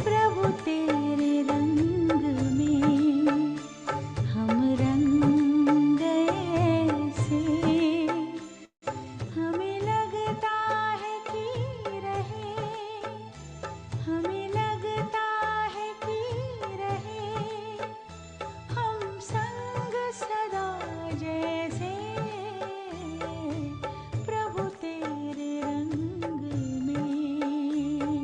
प्रभु तेरे रंग में।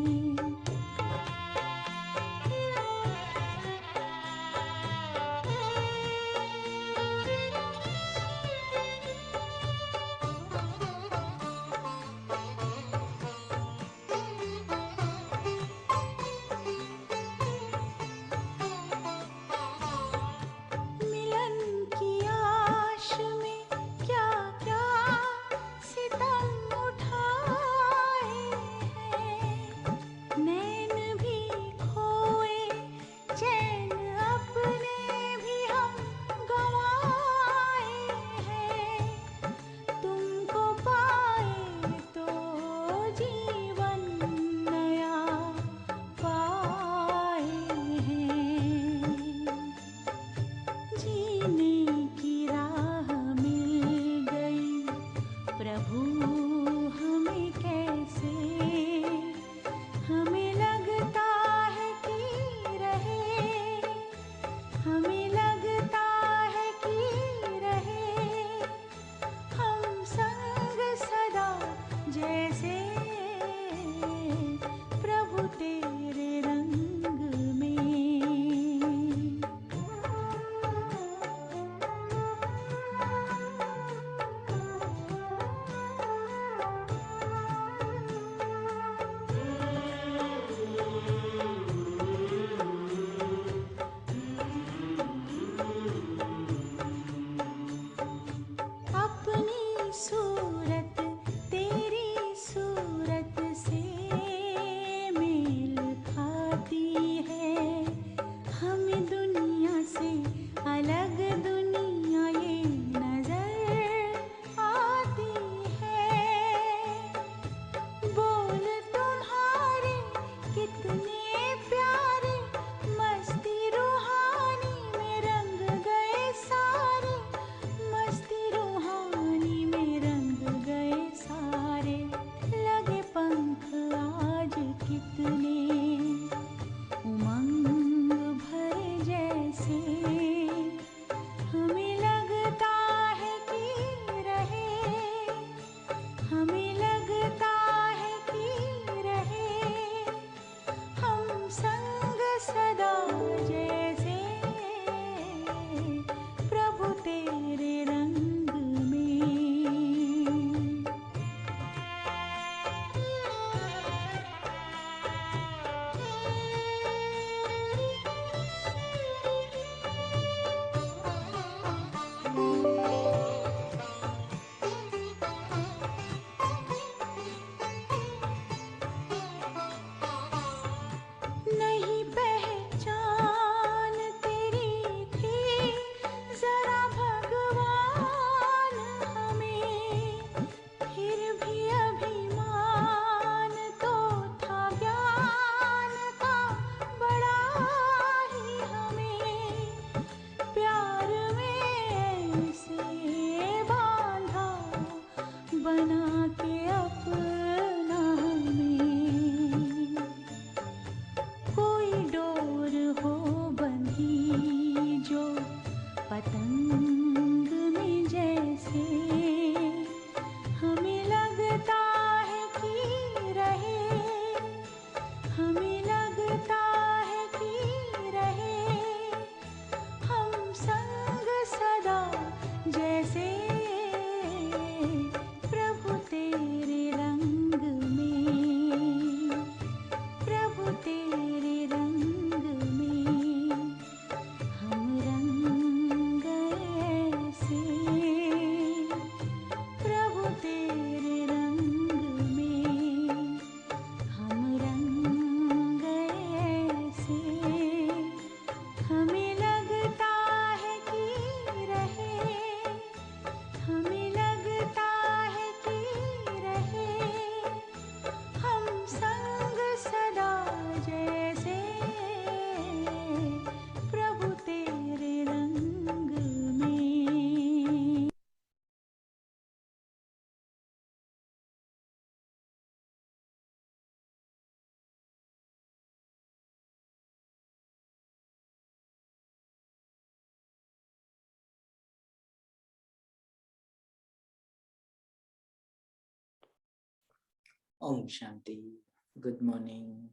Om Shanti. Good morning.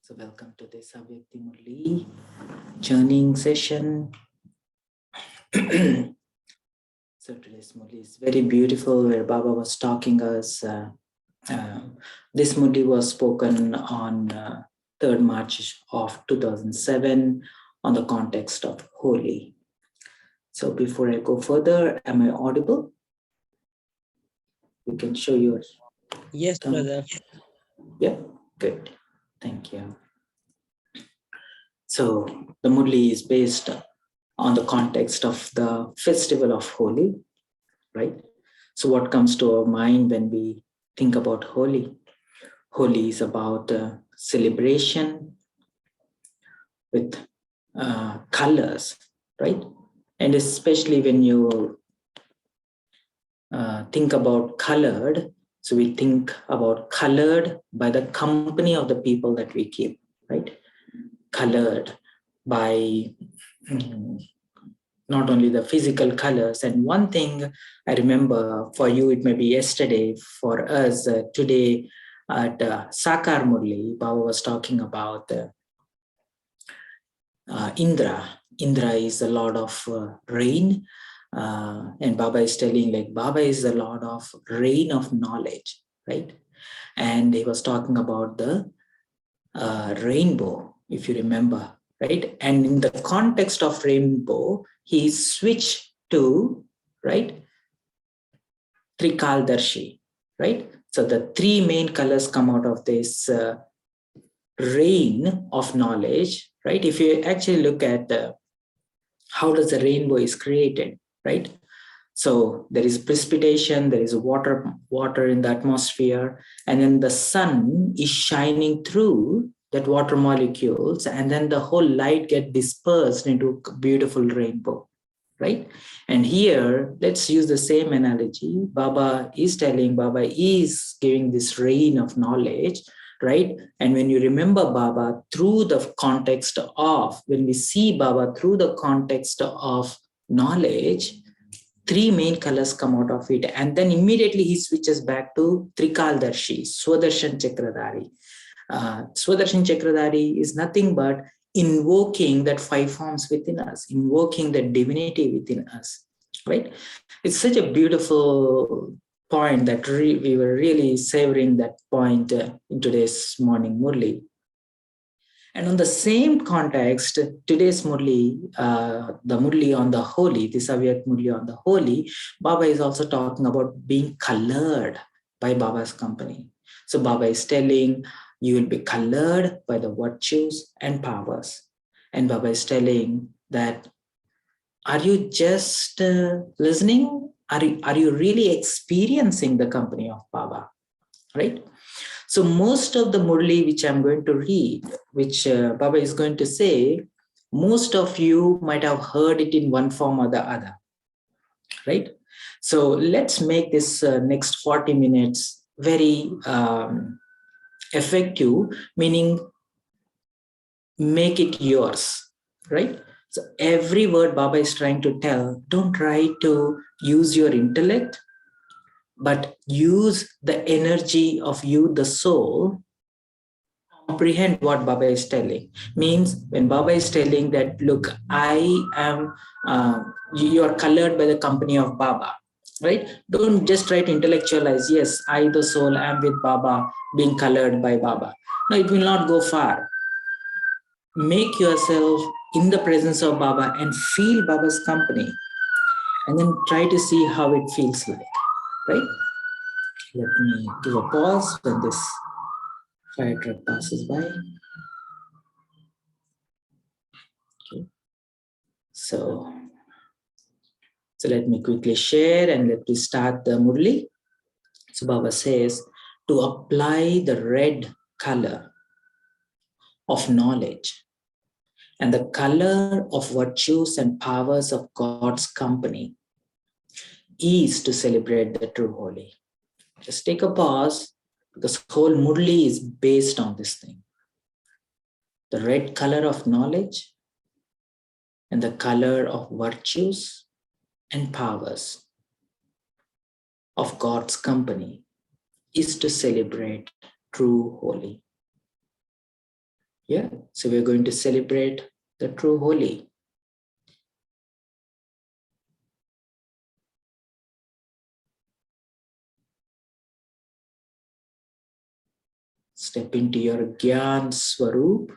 So welcome to this Avyakti Murli Churning session. So today's Murli is very beautiful, where Baba was talking us. This Murli was spoken on 3rd March of 2007 on the context of Holi. So before I go further, am I audible? You can show your Yes, thumb. brother. Yeah, good. Thank you. So the Murli is based on the context of the festival of Holi, right? So what comes to our mind when we think about Holi? Holi is about celebration with colors, right? And especially when you think about colored, so we think about colored by the company of the people that we keep, right? Colored by not only the physical colors. And one thing I remember, for you it may be yesterday, for us today at Sakar Murli, Baba was talking about Indra. Indra is the lord of rain, and Baba is telling, like, Baba is the lord of rain of knowledge, right? And he was talking about the rainbow, if you remember, right? And in the context of rainbow, he switched to, right, Trikaldarshi, right? So the three main colors come out of this rain of knowledge, right? If you actually look at how does the rainbow is created, right? So there is precipitation, there is water in the atmosphere, and then the sun is shining through that water molecules, and then the whole light get dispersed into a beautiful rainbow, right? And here, let's use the same analogy. Baba is giving this rain of knowledge, right? And when you remember Baba through the context of, when we see Baba through the context of knowledge, three main colors come out of it. And then immediately he switches back to Trikaldarshi, Swadarshan Chakradhari. Swadarshan Chakradhari is nothing but invoking that five forms within us, invoking that divinity within us, right? It's such a beautiful point that we were really savoring that point in today's morning Murli. And on the same context, today's Murli, the Murli on the Holi, this Avyak Murli on the Holi, Baba is also talking about being colored by Baba's company. So Baba is telling, you will be colored by the virtues and powers. And Baba is telling that, are you just listening? Are you really experiencing the company of Baba, right? So most of the Murli which I'm going to read, which Baba is going to say, most of you might have heard it in one form or the other, right? So let's make this next 40 minutes very effective, meaning make it yours, right? So every word Baba is trying to tell, don't try to use your intellect, but use the energy of you, the soul, comprehend what Baba is telling. Means when Baba is telling that, look, I am, you are colored by the company of Baba, right? Don't just try to intellectualize, yes, I, the soul, am with Baba, being colored by Baba. No, it will not go far. Make yourself in the presence of Baba and feel Baba's company, and then try to see how it feels like, right? Let me give a pause when this fire truck passes by. Okay. So let me quickly share and let me start the Murli. So Baba says, to apply the red color of knowledge and the color of virtues and powers of God's company is to celebrate the true Holi. Just take a pause, because whole Murli is based on this thing. The red color of knowledge and the color of virtues and powers of God's company is to celebrate true Holi. Yeah, so we're going to celebrate the true Holi. Step into your Gyan Swarup.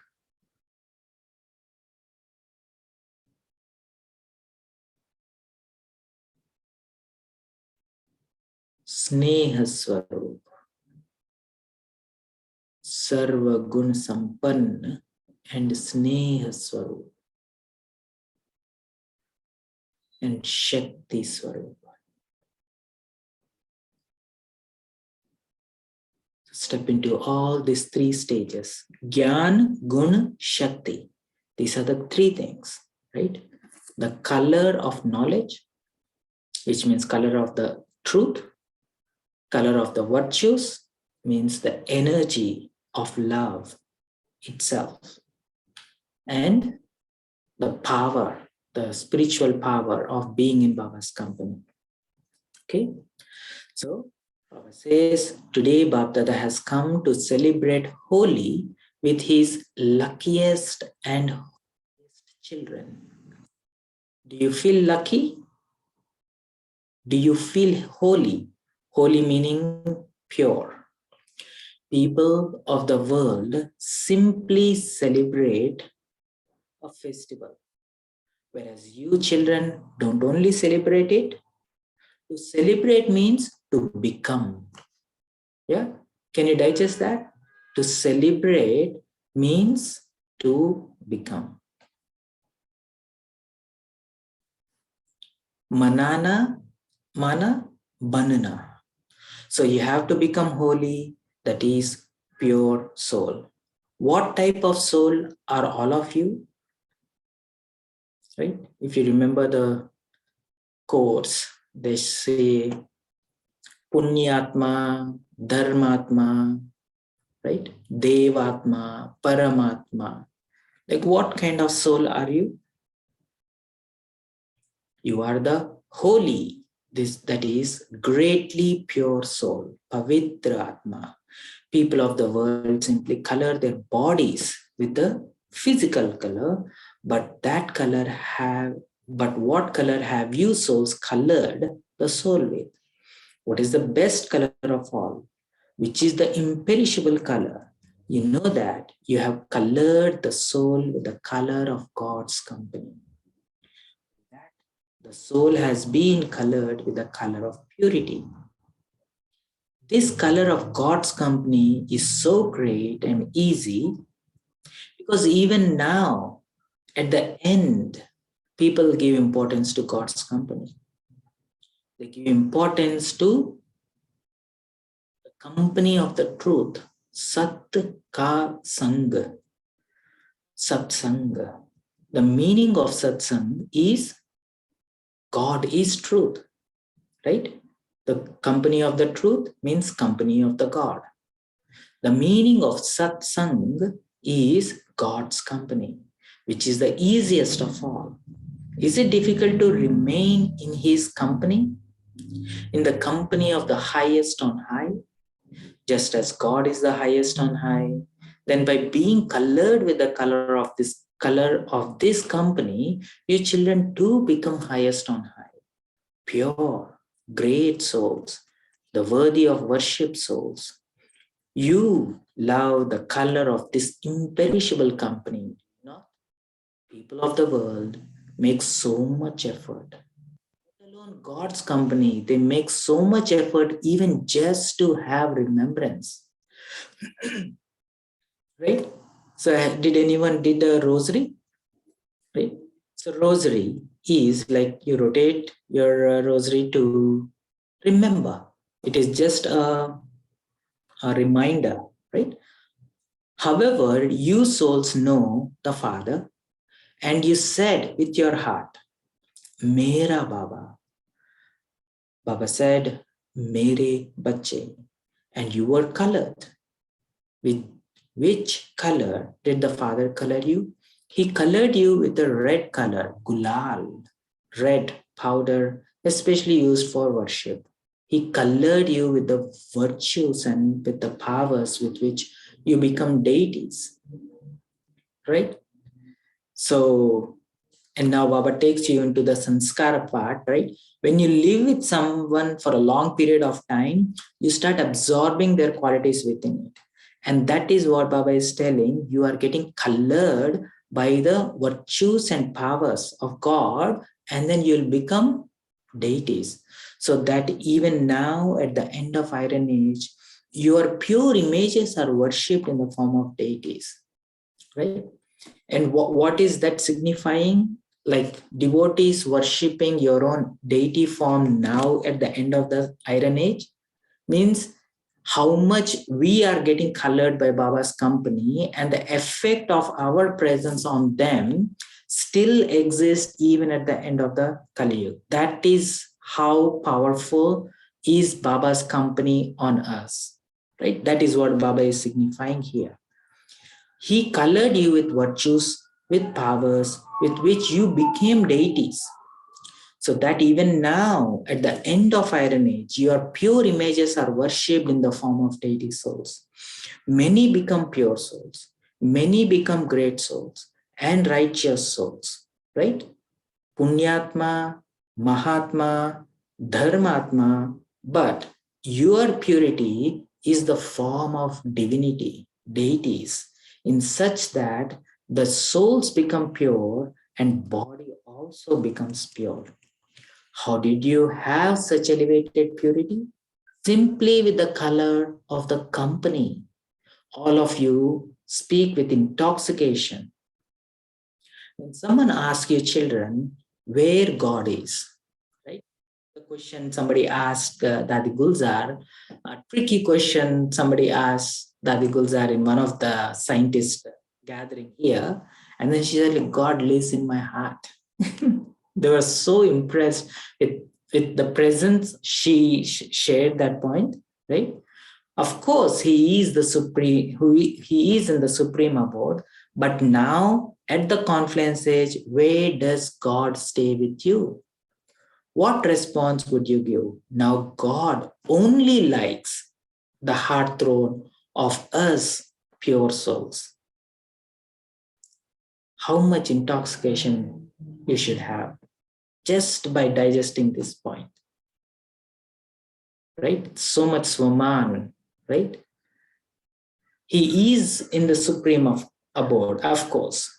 Sneha Swarup. Sarva Gun Sampann and Sneha Swarup. And Shakti Swarup. Step into all these three stages. Gyan, Gun, Shakti. These are the three things, right? The color of knowledge, which means color of the truth. Color of the virtues means the energy of love itself. And the power, the spiritual power of being in Baba's company. Okay? So, Baba says, today Bapdada has come to celebrate Holi with his luckiest and holiest children. Do you feel lucky? Do you feel holy? Holy meaning pure. People of the world simply celebrate a festival, whereas you children don't only celebrate it. To celebrate means to become. Yeah, can you digest that? To celebrate means to become. Manana, mana, banana. So you have to become holy, that is pure soul. What type of soul are all of you? Right? If you remember the quotes, they say Punyatma, Dharmatma, right? Devatma, Paramatma. Like what kind of soul are you? You are the holy, that is greatly pure soul, Pavitra Atma. People of the world simply color their bodies with the physical color, but what color have you souls colored the soul with? What is the best color of all? Which is the imperishable color? You know that you have colored the soul with the color of God's company. That the soul has been colored with the color of purity. This color of God's company is so great and easy because even now, at the end, people give importance to God's company. They give importance to the company of the truth, Sat Ka Sang, Satsang. The meaning of Satsang is God is truth, right? The company of the truth means company of the God. The meaning of Satsang is God's company, which is the easiest of all. Is it difficult to remain in his company? In the company of the highest on high? Just as God is the highest on high, then by being colored with the color of this company, your children too become highest on high. Pure, great souls, the worthy of worship souls. You love the color of this imperishable company. Not people of the world make so much effort. Let alone God's company, they make so much effort even just to have remembrance. Right? So did anyone did a rosary? Right? So rosary is like you rotate your rosary to remember. It is just a reminder, right? However, you souls know the Father and you said with your heart, Mera Baba. Baba said, Mere Bache. And you were colored. With which color did the Father color you? He colored you with the red color, gulal, red powder, especially used for worship. He colored you with the virtues and with the powers with which you become deities, right? So, and now Baba takes you into the sanskara part, right? When you live with someone for a long period of time, you start absorbing their qualities within it. And that is what Baba is telling. You are getting colored by the virtues and powers of God, and then you'll become deities. So that even now, at the end of Iron Age, your pure images are worshipped in the form of deities, right? And what is that signifying? Like devotees worshipping your own deity form now at the end of the Iron Age means how much we are getting colored by Baba's company, and the effect of our presence on them still exists even at the end of the Kali Yuga. That is how powerful is Baba's company on us, right? That is what Baba is signifying here. He colored you with virtues, with powers, with which you became deities. So that even now, at the end of Iron Age, your pure images are worshipped in the form of deity souls. Many become pure souls, many become great souls and righteous souls, right? Punyatma, Mahatma, Dharmatma, but your purity is the form of divinity, deities, in such that the souls become pure and body also becomes pure. How did you have such elevated purity? Simply with the color of the company. All of you speak with intoxication. When someone asks you children where God is, right? The question somebody asked Dadi Gulzar, a tricky question somebody asked Dadi Gulzar in one of the scientist gathering here. And then she said, like, God lives in my heart. They were so impressed with the presence she shared that point, right? Of course, he is the supreme, he is in the supreme abode, but now at the confluence age, where does God stay with you? What response would you give? Now, God only likes the heart throne of us pure souls. How much intoxication you should have just by digesting this point, right? So much Swaman, right? He is in the supreme abode, of course.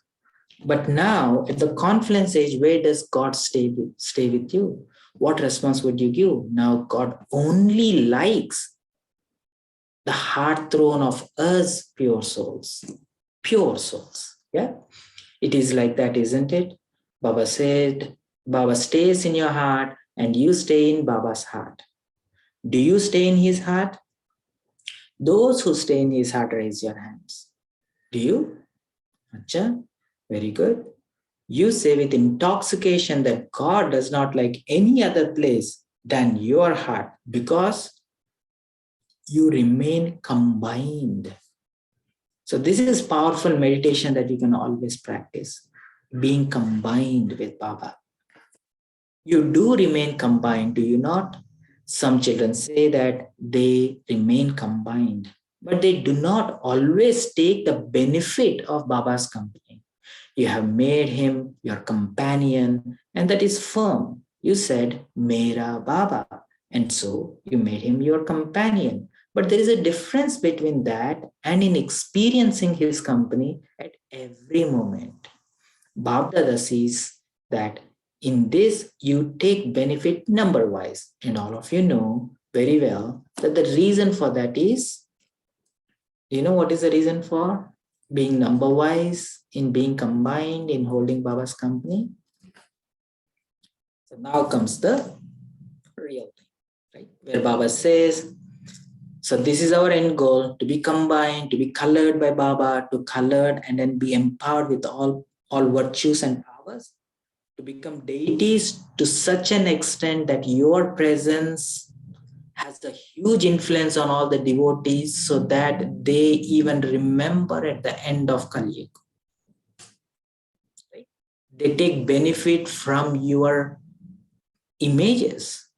But now, at the confluence age, where does God stay with you? What response would you give? Now, God only likes the heart throne of us pure souls. Pure souls. Yeah? It is like that, isn't it? Baba said, Baba stays in your heart and you stay in Baba's heart. Do you stay in his heart? Those who stay in his heart, raise your hands. Do you? Acha, very good. You say with intoxication that God does not like any other place than your heart because you remain combined. So this is powerful meditation that you can always practice, being combined with Baba. You do remain combined, do you not? Some children say that they remain combined, but they do not always take the benefit of Baba's company. You have made him your companion, and that is firm. You said, Mera Baba, and so you made him your companion. But there is a difference between that and in experiencing his company at every moment. Bhabdada sees that in this you take benefit number wise, and all of you know very well that the reason for that is, you know what is the reason for being number wise, in being combined, in holding Baba's company? So now comes the real thing, right? Where Baba says, so this is our end goal, to be combined, to be colored by Baba, to colored and then be empowered with all virtues and powers, to become deities to such an extent that your presence has a huge influence on all the devotees so that they even remember at the end of Kali Yuga. Right? They take benefit from your images.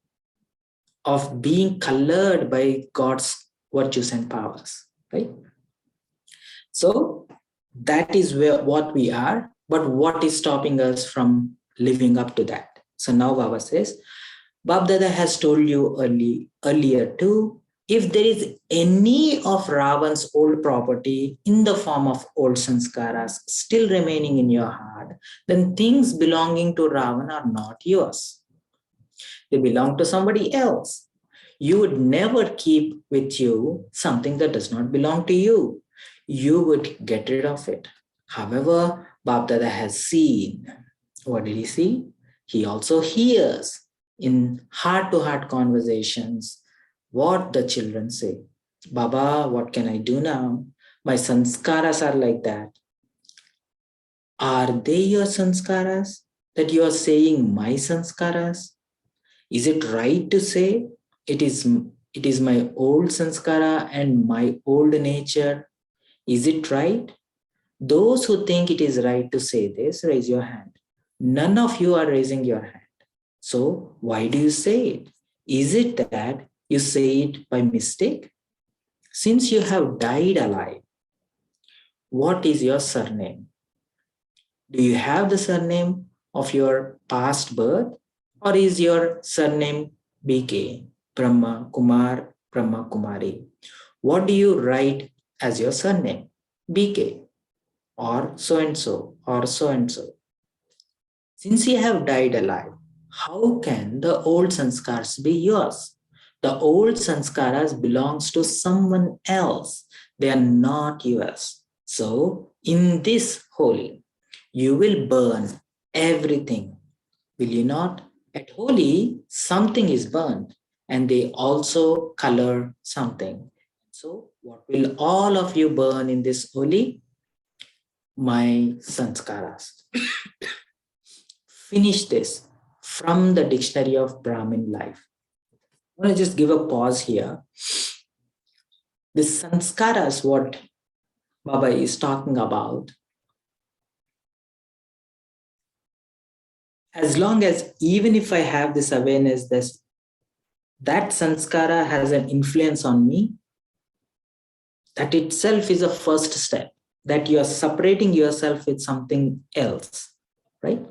of being colored by God's virtues and powers, right? So that is what we are, but what is stopping us from living up to that? So now Baba says, Bab Dada has told you earlier too, if there is any of Ravan's old property in the form of old sanskaras still remaining in your heart, then things belonging to Ravan are not yours. They belong to somebody else. You would never keep with you something that does not belong to you. You would get rid of it. However, Bab Dada has seen. What did he see? He also hears in heart-to-heart conversations what the children say. Baba, what can I do now? My sanskaras are like that. Are they your sanskaras? That you are saying my sanskaras? Is it right to say it is my old sanskara and my old nature? Is it right? Those who think it is right to say this, raise your hand. None of you are raising your hand. So why do you say it? Is it that you say it by mistake? Since you have died alive, what is your surname? Do you have the surname of your past birth, or is your surname BK, Brahma Kumar, Brahma Kumari? What do you write as your surname? BK, or so and so, or so and so. Since you have died alive, how can the old sanskars be yours? The old sanskaras belongs to someone else. They are not yours. So in this Holi, you will burn everything. Will you not? At Holi, something is burned and they also color something. So what will all of you burn in this Holi? My sanskaras. Finish this from the dictionary of Brahmin life. I want to just give a pause here. The sanskaras, what Baba is talking about, as long as even if I have this awareness that sanskara has an influence on me, that itself is a first step, that you are separating yourself with something else, right?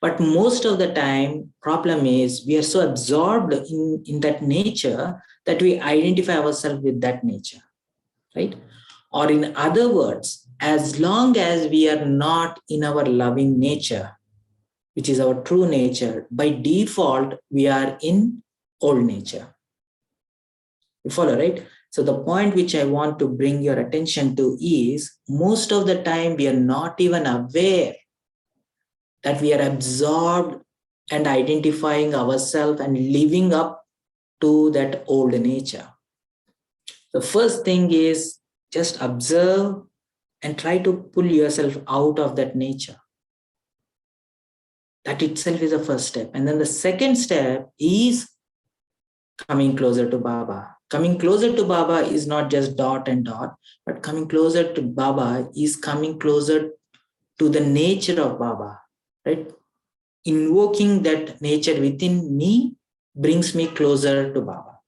But most of the time, problem is we are so absorbed in that nature that we identify ourselves with that nature, right? Or in other words, as long as we are not in our loving nature, which is our true nature, by default, we are in old nature. You follow, right? So the point which I want to bring your attention to is most of the time we are not even aware that we are absorbed and identifying ourselves and living up to that old nature. The first thing is just observe and try to pull yourself out of that nature. That itself is a first step. And then the second step is coming closer to Baba. Coming closer to Baba is not just dot and dot, but coming closer to Baba is coming closer to the nature of Baba, right? Invoking that nature within me brings me closer to Baba,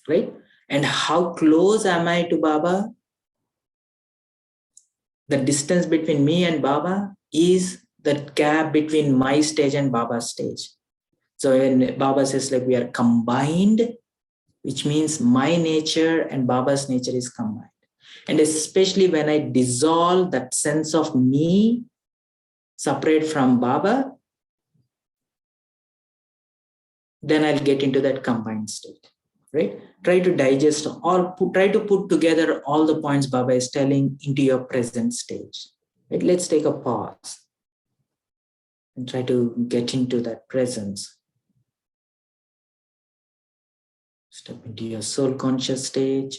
right? And how close am I to Baba? The distance between me and Baba is the gap between my stage and Baba's stage. So when Baba says like we are combined, which means my nature and Baba's nature is combined. And especially when I dissolve that sense of me separate from Baba, then I'll get into that combined state, right? Try to digest or try to put together all the points Baba is telling into your present stage. Right? Let's take a pause and try to get into that presence. Step into your soul conscious stage.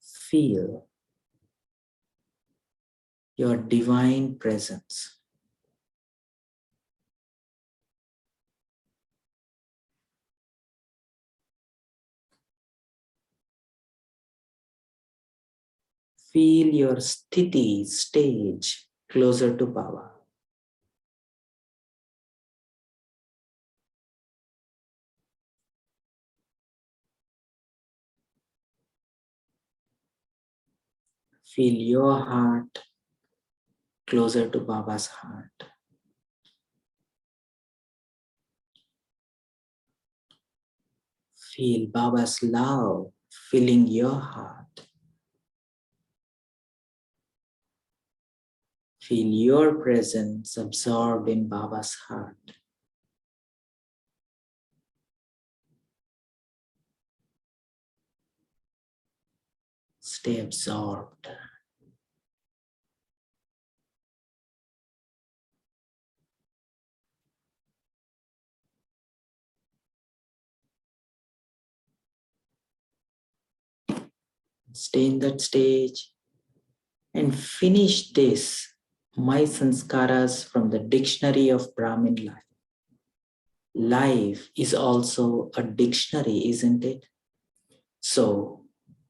Feel your divine presence. Feel your sthiti, stage, closer to Baba. Feel your heart closer to Baba's heart. Feel Baba's love filling your heart. Feel your presence absorbed in Baba's heart. Stay absorbed. Stay in that stage and finish this, my sanskaras from the dictionary of Brahmin life. Life is also a dictionary, isn't it? So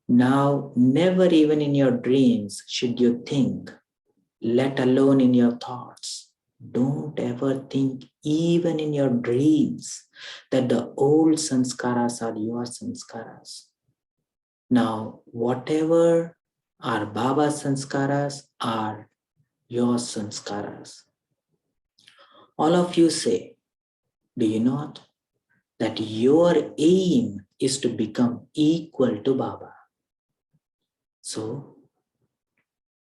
now, never even in your dreams should you think, let alone in your thoughts. Don't ever think, even in your dreams, that the old sanskaras are your sanskaras. Now, whatever are Baba's sanskaras are your sanskaras. All of you say, do you not, that your aim is to become equal to Baba? So,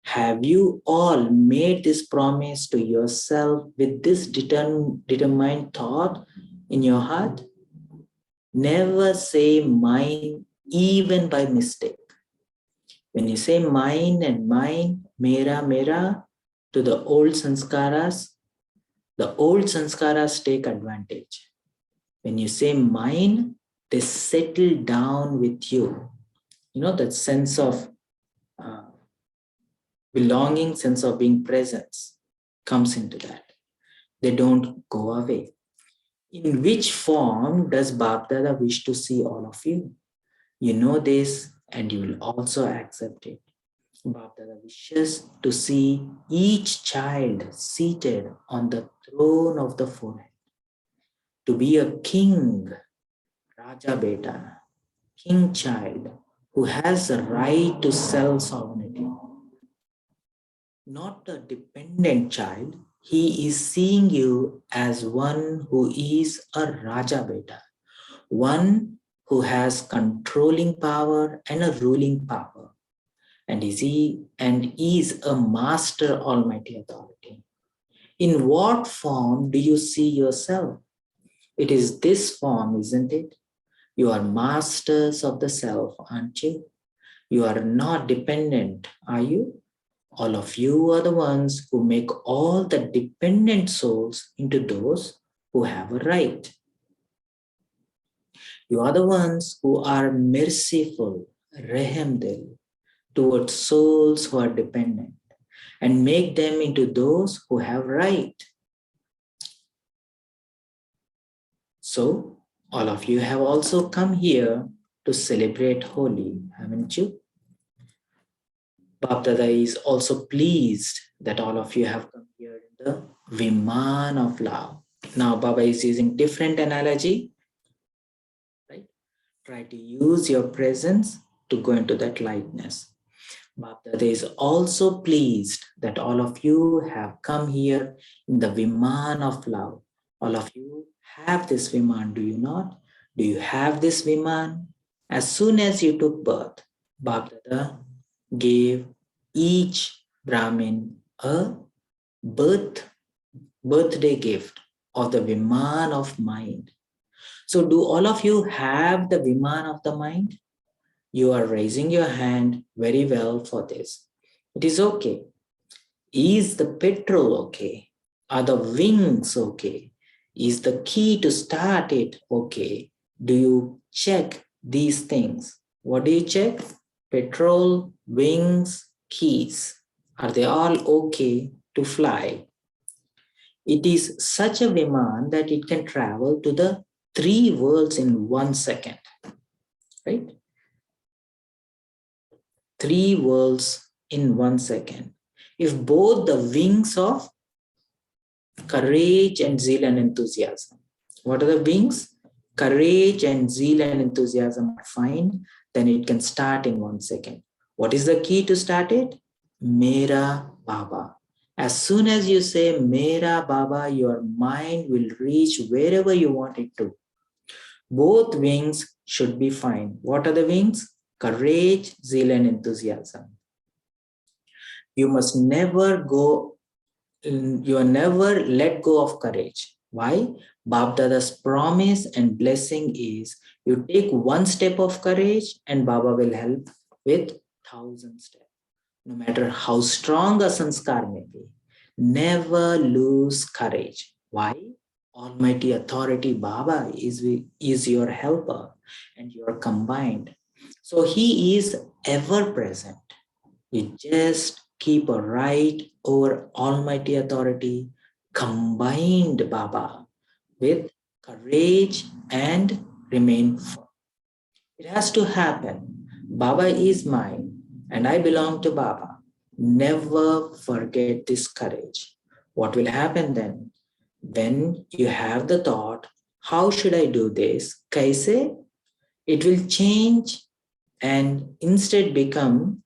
have you all made this promise to yourself with this determined thought in your heart? Never say mine, even by mistake. When you say mine and mine, mera, to the old sanskaras take advantage. When you say mine, they settle down with you. You know, that sense of belonging, sense of being presence comes into that. They don't go away. In which form does Bapdada wish to see all of you? You know this and you will also accept it. Bapdada wishes to see each child seated on the throne of the forehead. To be a king, Raja Beta, king child, who has the right to self-sovereignty. Not a dependent child, he is seeing you as one who is a Raja Beta, one who has controlling power and a ruling power, and is a master almighty authority. In what form do you see yourself? It is this form, isn't it? You are masters of the self, aren't you? You are not dependent, are you? All of you are the ones who make all the dependent souls into those who have a right. You are the ones who are merciful, Rahemdil, towards souls who are dependent and make them into those who have right. So, all of you have also come here to celebrate Holi, haven't you? Bapdada is also pleased that all of you have come here in the Viman of love. Now, Baba is using different analogy, right? Try to use your presence to go into that lightness. Bapdada is also pleased that all of you have come here in the Viman of love. All of you have this Viman, do you not? Do you have this Viman? As soon as you took birth, Bapdada gave each Brahmin a birthday gift of the Viman of mind. So do all of you have the Viman of the mind? You are raising your hand very well for this. It is okay. Is the petrol okay? Are the wings okay? Is the key to start it okay? Do you check these things? What do you check? Petrol, wings, keys. Are they all okay to fly? It is such a Viman that it can travel to the 3 worlds in 1 second, right? 3 worlds in 1 second. If both the wings of courage and zeal and enthusiasm, what are the wings? Courage and zeal and enthusiasm are fine, then it can start in 1 second. What is the key to start it? Mera Baba. As soon as you say Mera Baba, your mind will reach wherever you want it to. Both wings should be fine. What are the wings? Courage, zeal, and enthusiasm. You must never go, you never let go of courage. Why? Babdada's promise and blessing is you take one step of courage and Baba will help with 1,000 steps. No matter how strong a sanskar may be, never lose courage. Why? Almighty Authority Baba is your helper and you are combined. So he is ever present. You just keep a right over Almighty Authority, combined Baba with courage and remain firm. It has to happen. Baba is mine and I belong to Baba. Never forget this courage. What will happen then? When you have the thought, how should I do this? Kaise? It will change and instead become,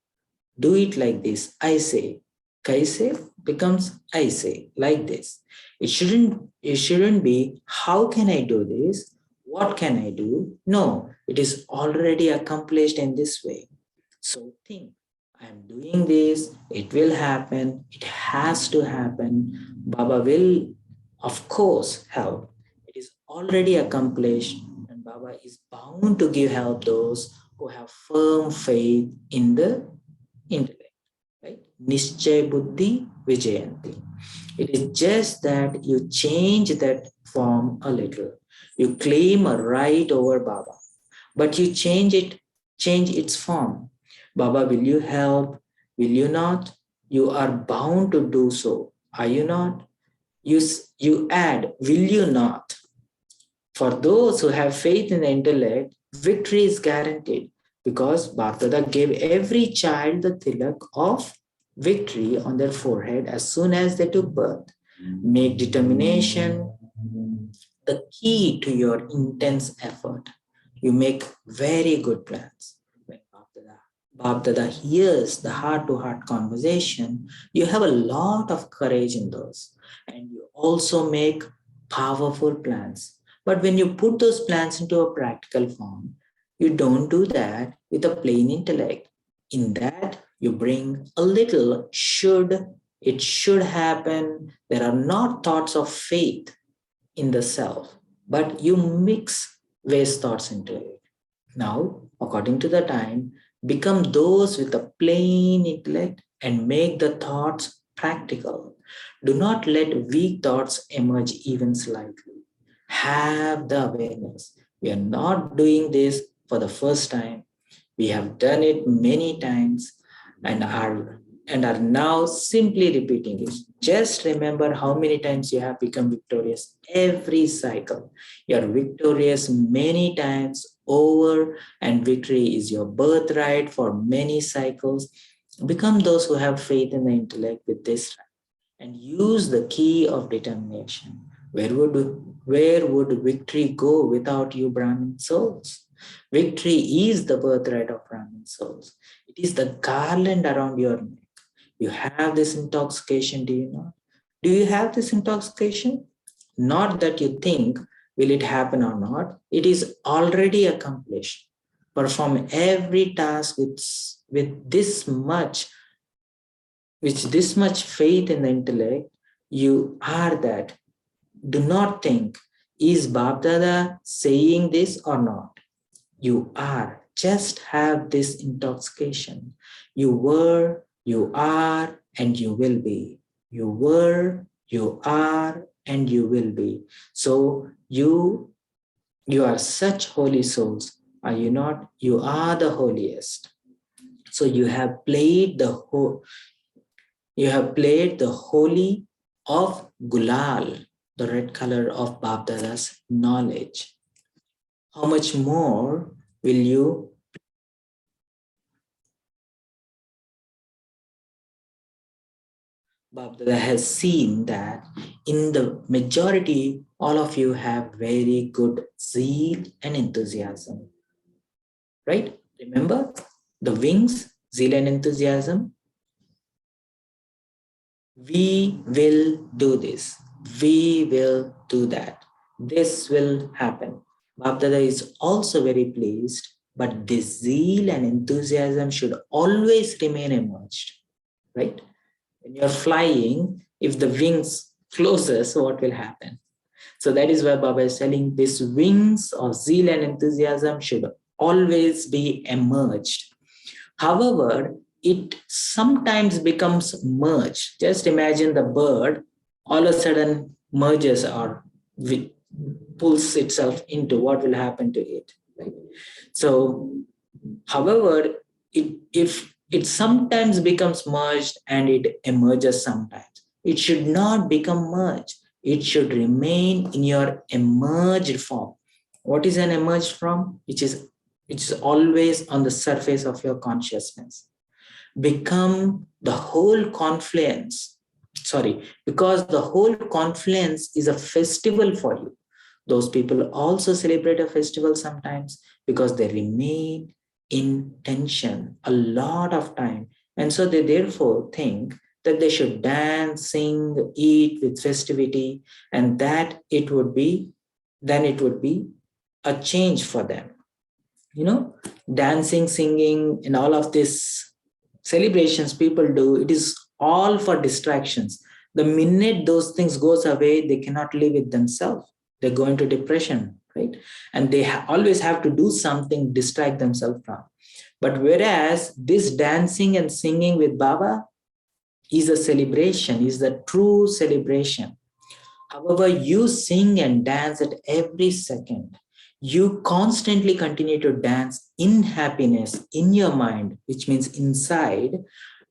do it like this. I say. Kaise becomes I say, like this. It shouldn't be, how can I do this? What can I do? No, it is already accomplished in this way. So think, I'm doing this, it will happen, it has to happen. Baba will, of course, help. It is already accomplished, and Baba is bound to give help those who have firm faith in the intellect, right? Nischay buddhi vijayanti. It is just that you change that form a little. You claim a right over Baba, but you change its form. Baba, will you help? Will you not? You are bound to do so. Are you not? You add, will you not? For those who have faith in the intellect, victory is guaranteed because Bhagavad gave every child the tilak of victory on their forehead as soon as they took birth. Make determination the key to your intense effort. You make very good plans. When Bhagavad hears the heart-to-heart conversation, you have a lot of courage in those. And you also make powerful plans. But when you put those plans into a practical form, you don't do that with a plain intellect. In that, you bring a little should, it should happen. There are not thoughts of faith in the self, but you mix waste thoughts into it. Now, according to the time, become those with a plain intellect and make the thoughts practical. Do not let weak thoughts emerge even slightly. Have the awareness. We are not doing this for the first time. We have done it many times and are now simply repeating it. Just remember how many times you have become victorious every cycle. You are victorious many times over, and victory is your birthright for many cycles. Become those who have faith in the intellect with this and use the key of determination. Where would victory go without you, Brahmin souls? Victory is the birthright of Brahmin souls. It is the garland around your neck. You have this intoxication, do you not? Do you have this intoxication? Not that you think, will it happen or not? It is already accomplished. Perform every task with this much faith in the intellect. You are that. Do not think, is Babdada saying this or not? You are. Just have this intoxication. You were, you are, and you will be. You were, you are, and you will be. So you are such holy souls, are you not? You are the holiest. So you have played the holy of Gulal, the red color of Babdada's knowledge. How much more will you Baba has seen that in the majority, all of you have very good zeal and enthusiasm, right? Remember the wings, zeal and enthusiasm. We will do this. We will do that. This will happen. Bapdada is also very pleased, but this zeal and enthusiasm should always remain emerged, right? When you're flying, if the wings closes, what will happen? So that is why Baba is telling these wings of zeal and enthusiasm should always be emerged. However, it sometimes becomes merged. Just imagine the bird all of a sudden merges or pulls itself into what will happen to it. Right? So, however, if it sometimes becomes merged and it emerges sometimes, it should not become merged. It should remain in your emerged form. What is an emerged form? Which is always on the surface of your consciousness. Become the whole confluence. Sorry, because the whole confluence is a festival for you. Those people also celebrate a festival sometimes because they remain in tension a lot of time. And so they therefore think that they should dance, sing, eat with festivity, and that then it would be a change for them. Dancing, singing, and all of these celebrations people do, it is all for distractions. The minute those things goes away, they cannot live with themselves. They go into depression, right? And they always have to do something, distract themselves from. But whereas this dancing and singing with Baba is a celebration, is the true celebration. However, you sing and dance at every second. You constantly continue to dance in happiness in your mind, which means inside.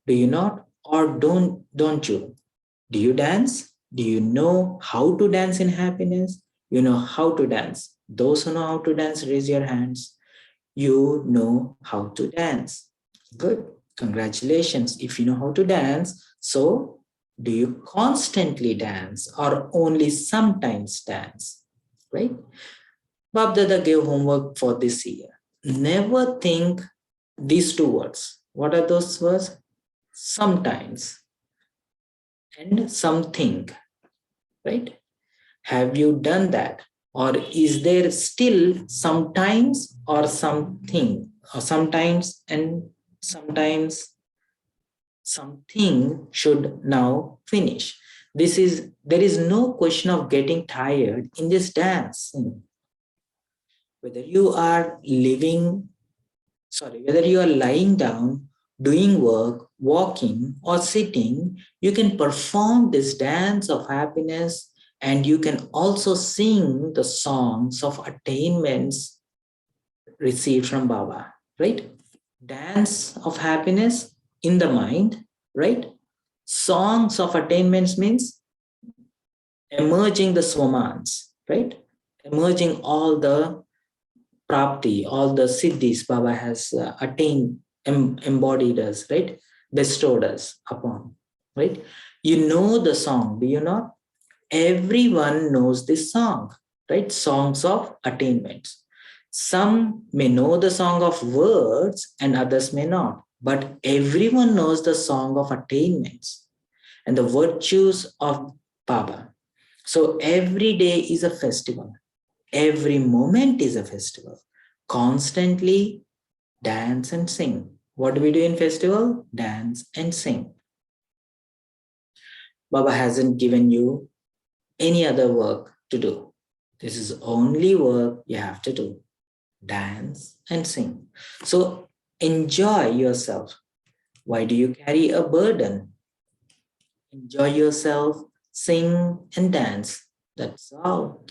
Do you not? Or don't you? Do you dance? Do you know how to dance in happiness? You know how to dance. Those who know how to dance, raise your hands. You know how to dance. Good. Congratulations. If you know how to dance, so do you constantly dance or only sometimes dance? Right? Bab Dada gave homework for this year. Never think these two words. What are those words? Sometimes and something. Right? Have you done that? Or is there still sometimes or something? Or sometimes and sometimes something should now finish. There is no question of getting tired in this dance. Whether you are whether you are lying down, doing work, walking, or sitting, you can perform this dance of happiness, and you can also sing the songs of attainments received from Baba, right? Dance of happiness in the mind, right? Songs of attainments means emerging the swamans, right? Emerging all the prapti, all the siddhis Baba has attained, embodied us, right? Bestowed us upon, right? You know the song, do you not? Everyone knows this song, right? Songs of attainments. Some may know the song of words and others may not, but everyone knows the song of attainments and the virtues of Baba. So every day is a festival. Every moment is a festival. Constantly dance and sing. What do we do in festival? Dance and sing. Baba hasn't given you any other work to do. This is only work you have to do. Dance and sing. So enjoy yourself. Why do you carry a burden? Enjoy yourself, sing and dance. That's all.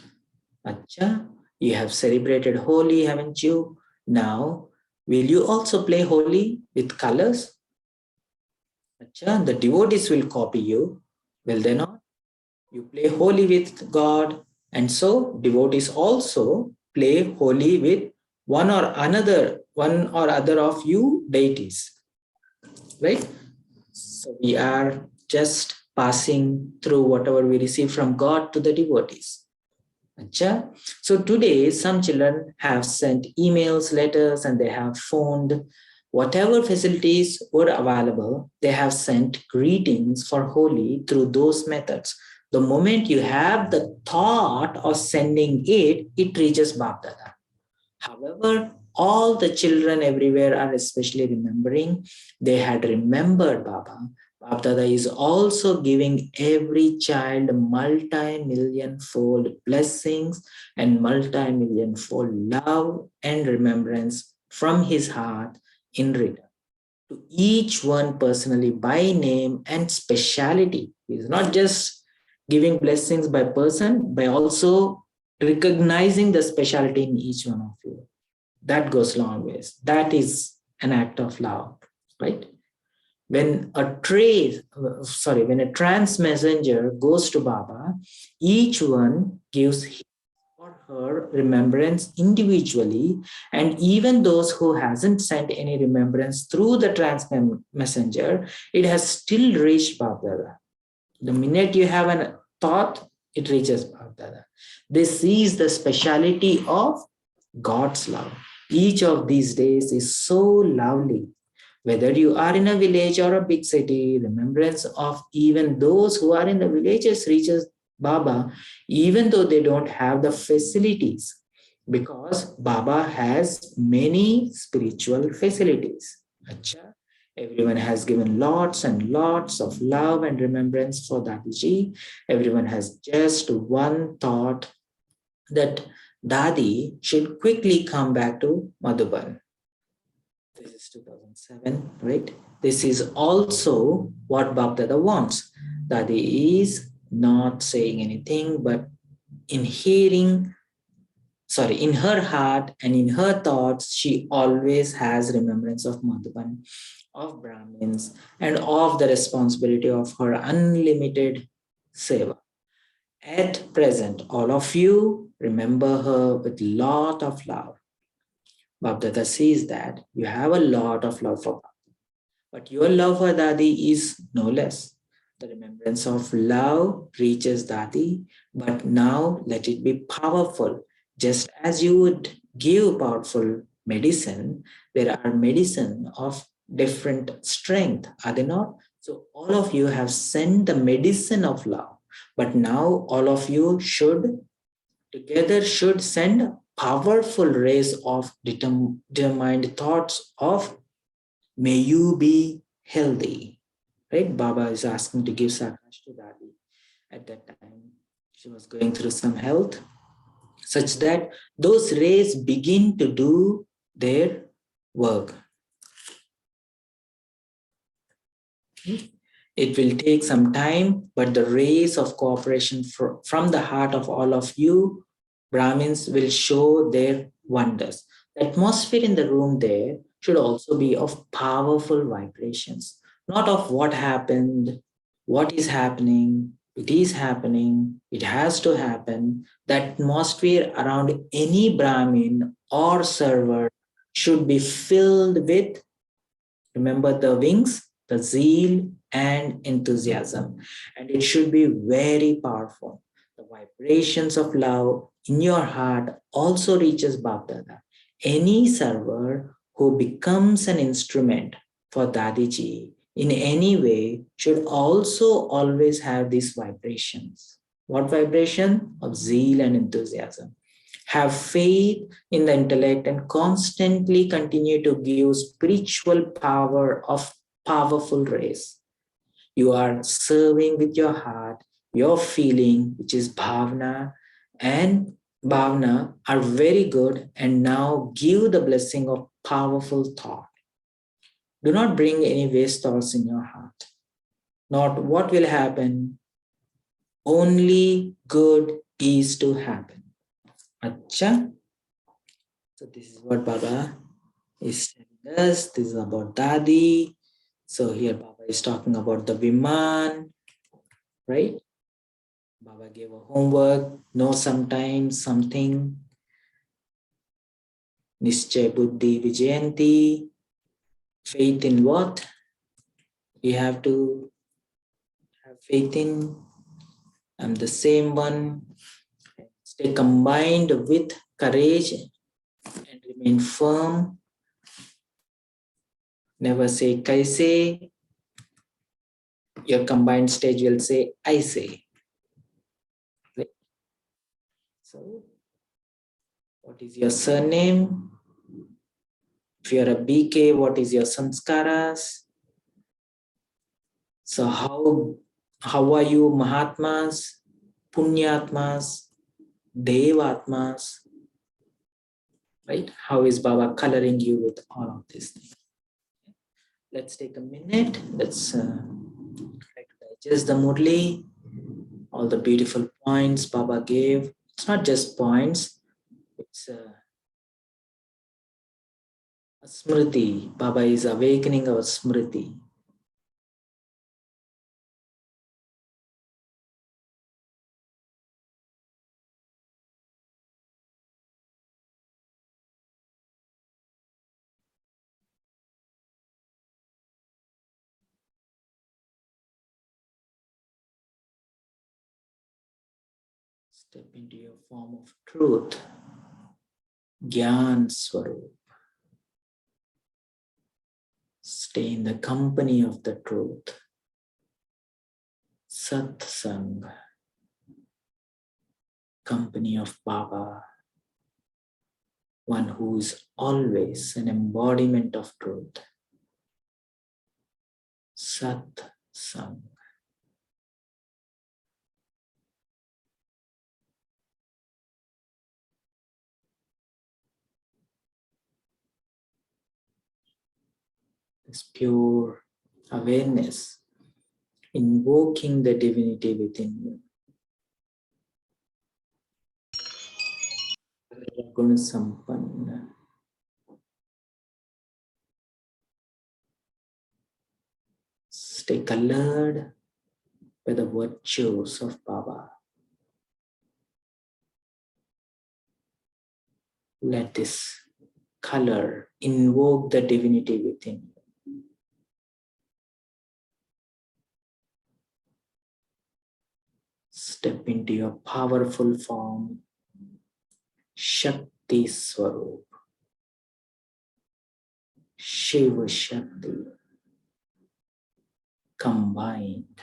Acha, you have celebrated Holi, haven't you? Now, will you also play Holi with colors? Acha, the devotees will copy you, will they not? You play Holi with God, and so devotees also play Holi with one or other of you deities, right? So we are just passing through whatever we receive from God to the devotees. Achha? So today, some children have sent emails, letters, and they have phoned. Whatever facilities were available, they have sent greetings for Holi through those methods. The moment you have the thought of sending it, it reaches Bapdada. However, all the children everywhere are especially remembering. They had remembered Baba. Bapdada is also giving every child multi-million-fold blessings and multi-million-fold love and remembrance from his heart in return to each one personally by name and speciality. He is not just giving blessings by person, by also recognizing the speciality in each one of you. That goes long ways. That is an act of love, right? When when a trance messenger goes to Baba, each one gives his or her remembrance individually, and even those who hasn't sent any remembrance through the trance messenger, it has still reached Baba. The minute you have a thought, it reaches Baba. This is the speciality of God's love. Each of these days is so lovely. Whether you are in a village or a big city, remembrance of even those who are in the villages reaches Baba, even though they don't have the facilities, because Baba has many spiritual facilities. Achha. Everyone has given lots and lots of love and remembrance for Dadiji. Everyone has just one thought, that Dadi should quickly come back to Madhuban. This is 2007, right? This is also what Bapdada wants. Dadi is not saying anything, but in in her heart and in her thoughts, she always has remembrance of Madhuban, of Brahmins, and of the responsibility of her unlimited seva. At present, all of you remember her with lot of love. Bapdada says that you have a lot of love for Baba, but your love for Dadi is no less. The remembrance of love reaches Dadi, but now let it be powerful. Just as you would give powerful medicine, there are medicine of different strength, are they not? So all of you have sent the medicine of love, but now all of you should send powerful rays of determined thoughts of may you be healthy. Right? Baba is asking to give Sakash to Dadi. At that time, she was going through some health, such that those rays begin to do their work. It will take some time, but the rays of cooperation from the heart of all of you, Brahmins, will show their wonders. The atmosphere in the room there should also be of powerful vibrations, not of what happened, what is happening, it has to happen. The atmosphere around any Brahmin or server should be filled with, remember the wings, the zeal and enthusiasm. And it should be very powerful. The vibrations of love in your heart also reaches Bapdada. Any server who becomes an instrument for Dadiji in any way should also always have these vibrations. What vibration? Of zeal and enthusiasm. Have faith in the intellect and constantly continue to give spiritual power of powerful rays. You are serving with your heart, your feeling, which is bhavna, and bhavna are very good, and now give the blessing of powerful thought. Do not bring any waste thoughts in your heart. Not what will happen, only good is to happen. Acha. So this is what Baba is telling us. This is about Dadi. So here Baba is talking about the Viman, right? Baba gave a homework, know sometimes something. Nischay Buddhi Vijayanti. Faith in what? We have to have faith in I'm the same one. Stay combined with courage and remain firm. Never say kaise. Your combined stage will say I say. Right? So, what is your surname? If you're a BK, what is your sanskaras? So how are you Mahatmas, Punyatmas, Devatmas? Right? How is Baba coloring you with all of these things? Let's take a minute. Let's try to digest the Murli, all the beautiful points Baba gave. It's not just points, it's a smriti. Baba is awakening our smriti. Step into your form of truth, Gyan Swarup. Stay in the company of the truth, Satsang, company of Baba, one who is always an embodiment of truth, Satsang. This pure awareness, invoking the divinity within you. Guna Sampanna. Stay colored by the virtues of Baba. Let this color invoke the divinity within you. Step into your powerful form, Shakti Swarup, Shiva Shakti, combined.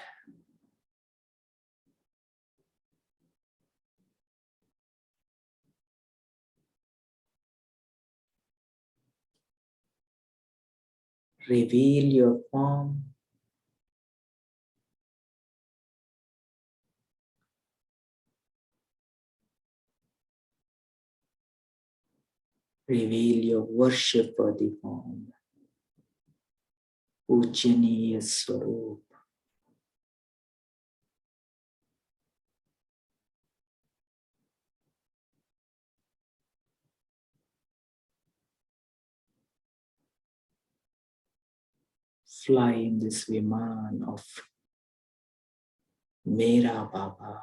Reveal your form. Reveal your worship-worthy form, Pujaniya Swarup. Fly in this Viman of Mera Baba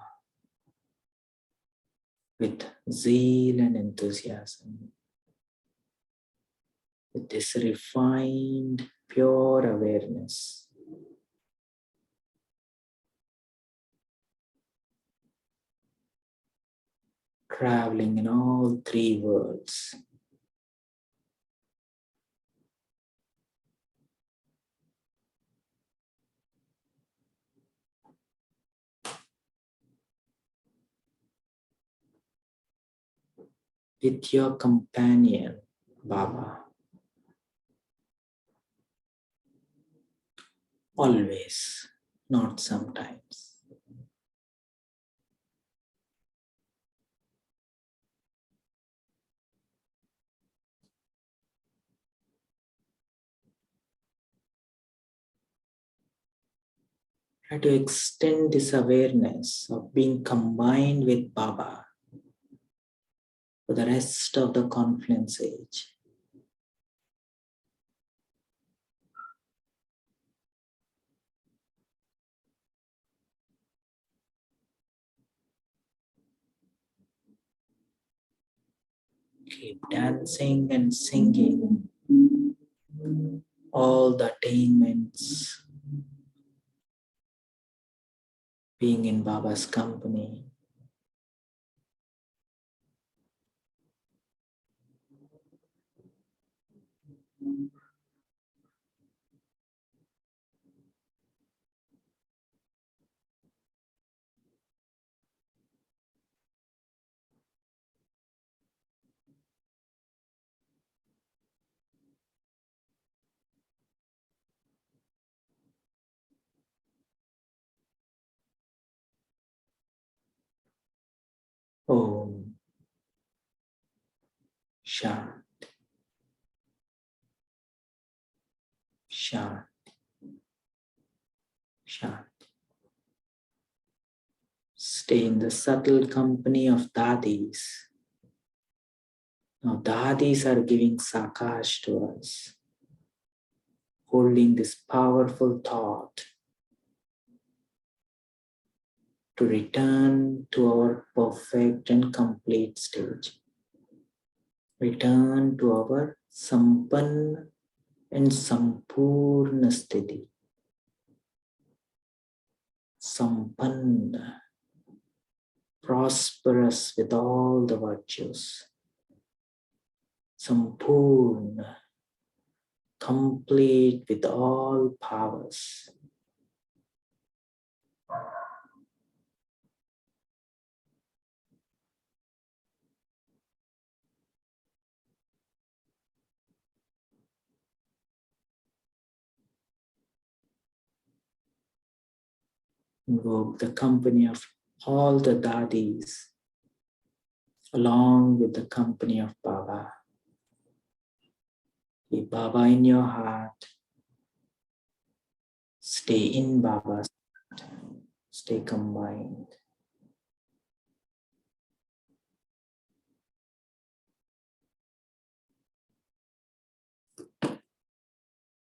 with zeal and enthusiasm, with this refined, pure awareness. Traveling in all three worlds. With your companion, Baba. Always, not sometimes. Try to extend this awareness of being combined with Baba for the rest of the confluence age. Keep dancing and singing all the attainments being in Baba's company. Om Shanti, Shanti, Shanti. Stay in the subtle company of dadis. Now dadis are giving sakash to us, holding this powerful thought to return to our perfect and complete stage. Return to our sampanna and sampurna sthiti. Sampanna, prosperous with all the virtues. Sampurna, complete with all powers. Invoke the company of all the dadis along with the company of Baba. Keep Baba in your heart. Stay in Baba's heart. Stay combined.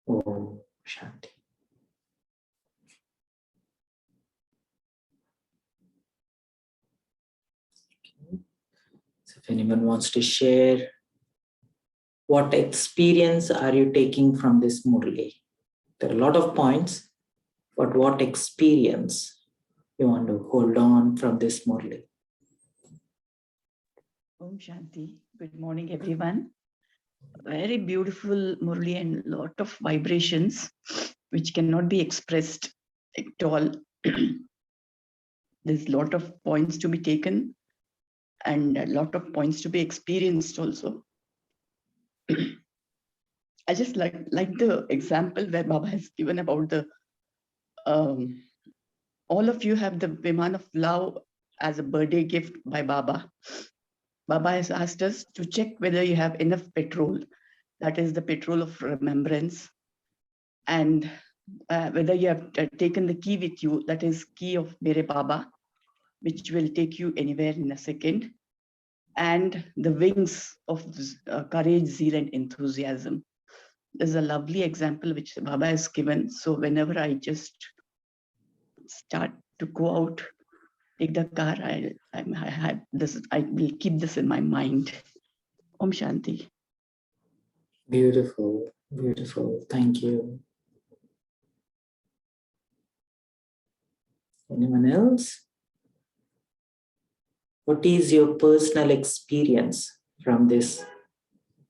Om Shanti. So if anyone wants to share, what experience are you taking from this Murli? There are a lot of points, but what experience you want to hold on from this Murli? Om Shanti. Good morning, everyone. Very beautiful Murli and lot of vibrations which cannot be expressed at all. There's a lot of points to be taken and a lot of points to be experienced also. I just like the example where Baba has given about the all of you have the Viman of love as a birthday gift by Baba. Baba has asked us to check whether you have enough petrol. That is the petrol of remembrance. And whether you have taken the key with you, that is key of Mere Baba, which will take you anywhere in a second. And the wings of courage, zeal, and enthusiasm. There's a lovely example which Baba has given. So whenever I just start to go out, take the car, I will keep this in my mind. Om Shanti. Beautiful, beautiful. Thank you. Anyone else? What is your personal experience from this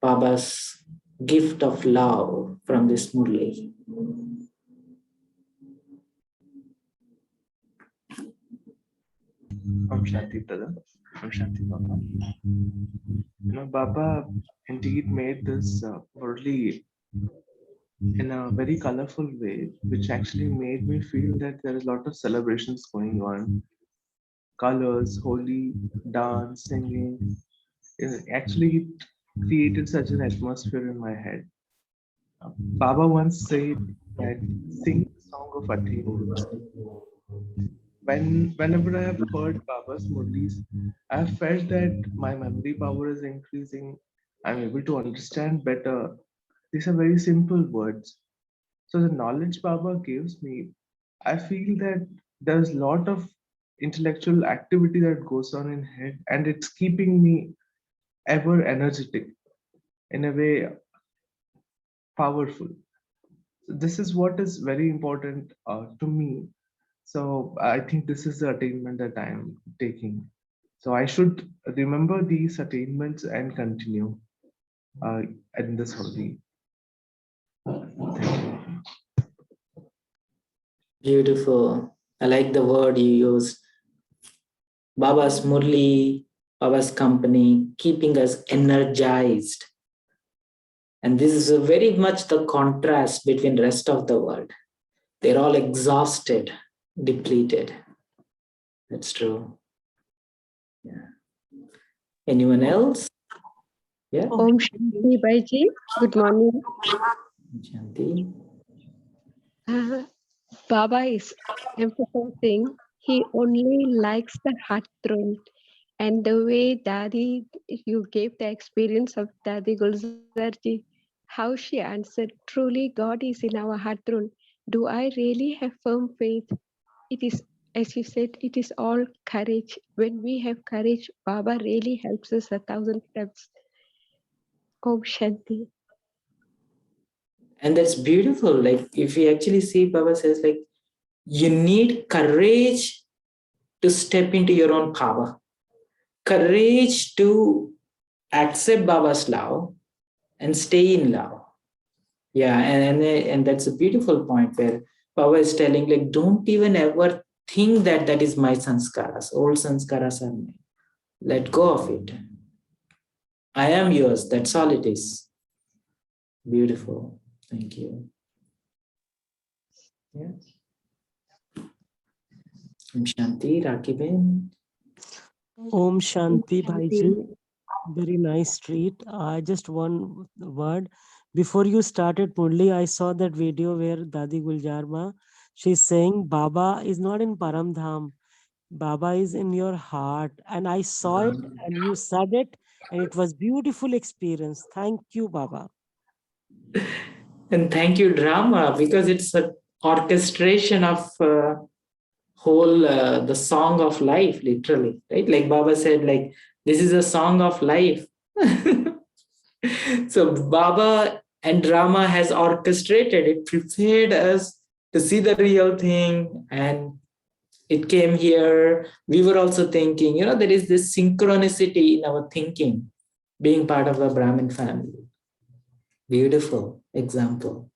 Baba's gift of love from this Murli? Om Shanti, brother. Om Shanti, Baba. Baba indeed made this Murli in a very colorful way, which actually made me feel that there is a lot of celebrations going on. Colors, Holi, dance, singing. Actually, it created such an atmosphere in my head. Baba once said that sing the song of attainment. Whenever I have heard Baba's Murlis, I have felt that my memory power is increasing. I'm able to understand better. These are very simple words. So the knowledge Baba gives me, I feel that there's a lot of intellectual activity that goes on in head, and it's keeping me ever energetic, in a way powerful. So this is what is very important to me, So I think this is the attainment that I'm taking. So I should remember these attainments and continue uh, in this Holi. Thank you. Beautiful. I like the word you used. Baba's Murli, Baba's company, keeping us energized. And this is very much the contrast between the rest of the world. They're all exhausted, depleted. That's true. Yeah. Anyone else? Yeah. Om Shanti Bhaiji. Good morning. Shanti. Baba is emphasizing he only likes the heart throne. And the way Daddy, you gave the experience of Daddy Gulzarji, how she answered, truly God is in our heart throne. Do I really have firm faith? It is, as you said, it is all courage. When we have courage, Baba really helps us 1,000 steps. Om Shanti. And that's beautiful. Like if you actually see, Baba says, like, you need courage to step into your own power, courage to accept Baba's love and stay in love. Yeah, and that's a beautiful point where Baba is telling, like, don't even ever think that that is my sanskaras. Old sanskaras are mine. Let go of it. I am yours. That's all it is. Beautiful. Thank you. Yeah. Shanti, Rakiben. Om Shanti Bhaiji. Very nice treat. Just one word. Before you started Murli, I saw that video where Dadi Guljarma, she's saying Baba is not in Paramdham. Baba is in your heart. And I saw it and you said it and it was beautiful experience. Thank you, Baba. And thank you, drama, because it's an orchestration of whole the song of life, literally, right? Like Baba said, like this is a song of life. So Baba and drama has orchestrated it, prepared us to see the real thing, and it came here. We were also thinking, there is this synchronicity in our thinking, being part of a Brahmin family. Beautiful example.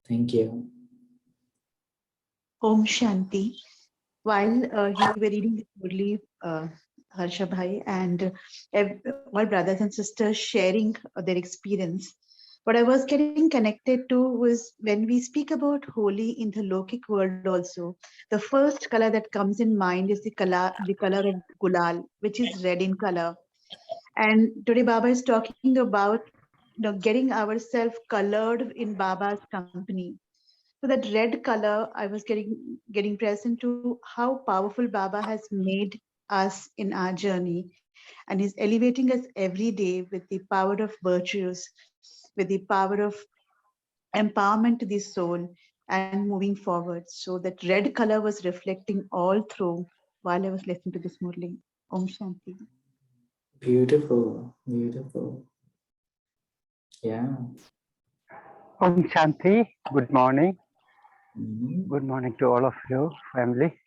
Thank you. Om Shanti. While you were reading this Murli, Harsha Bhai, and all brothers and sisters sharing their experience, what I was getting connected to was when we speak about Holi in the Lokic world also, the first color that comes in mind is the color of Gulal, which is red in color. And today Baba is talking about getting ourselves colored in Baba's company. So that red color, I was getting present to how powerful Baba has made us in our journey, and is elevating us every day with the power of virtues, with the power of empowerment to the soul and moving forward. So that red color was reflecting all through while I was listening to this Murli. Om Shanti. Beautiful, beautiful. Yeah. Om Shanti, good morning. Mhm. Good morning to all of you, family.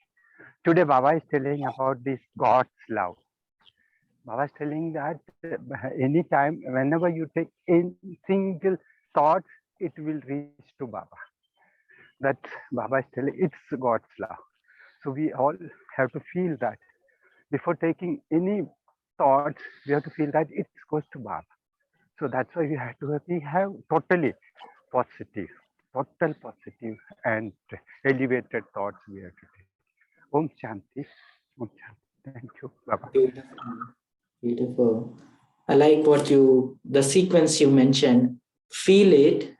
Today, Baba is telling about this God's love. Baba is telling that anytime, whenever you take a single thought, it will reach to Baba. That Baba is telling it's God's love. So we all have to feel that. Before taking any thoughts, we have to feel that it goes to Baba. So that's why we have totally positive, total positive and elevated thoughts we have to take. Om Shanti. Om Shanti. Thank you, Baba. Beautiful. Beautiful. I like the sequence you mentioned. Feel it,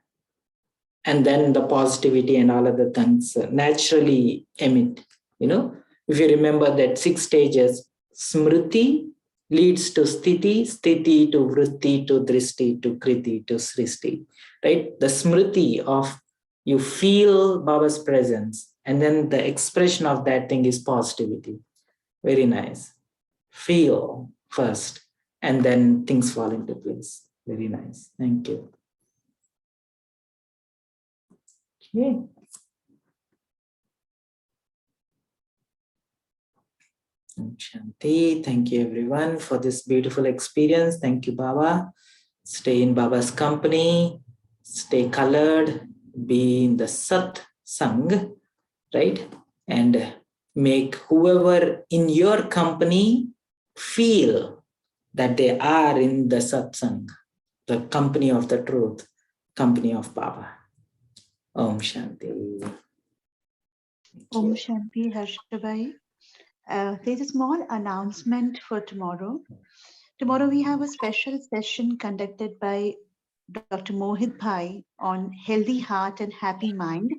and then the positivity and all other things naturally emit. If you remember that 6 stages, smriti leads to sthiti, sthiti to vritti, to drishti, to kriti, to srishti, right? The smriti of you feel Baba's presence, and then the expression of that thing is positivity. Very nice. Feel first, and then things fall into place. Very nice. Thank you. Okay. Om Shanti. Thank you everyone for this beautiful experience. Thank you, Baba. Stay in Baba's company, stay colored, be in the Sat Sang, right? And make whoever in your company feel that they are in the satsang, the company of the truth, company of Baba. Om Shanti. Om Shanti, Harshabhai. There's a small announcement for tomorrow. Tomorrow we have a special session conducted by Dr. Mohit Bhai on healthy heart and happy mind.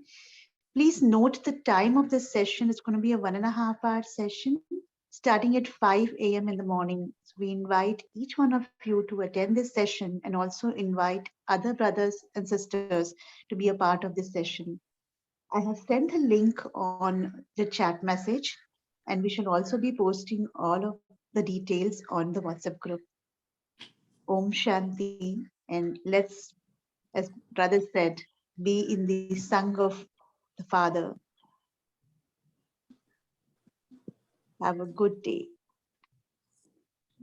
Please note the time of this session. It's going to be a 1.5-hour session starting at 5 a.m. in the morning. So we invite each one of you to attend this session and also invite other brothers and sisters to be a part of this session. I have sent a link on the chat message, and we should also be posting all of the details on the WhatsApp group. Om Shanti, and let's, as brother said, be in the Sangh of the Father. Have a good day.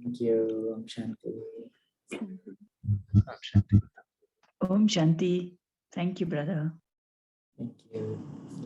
Thank you. Om Shanti. Om Shanti. Thank you, brother. Thank you.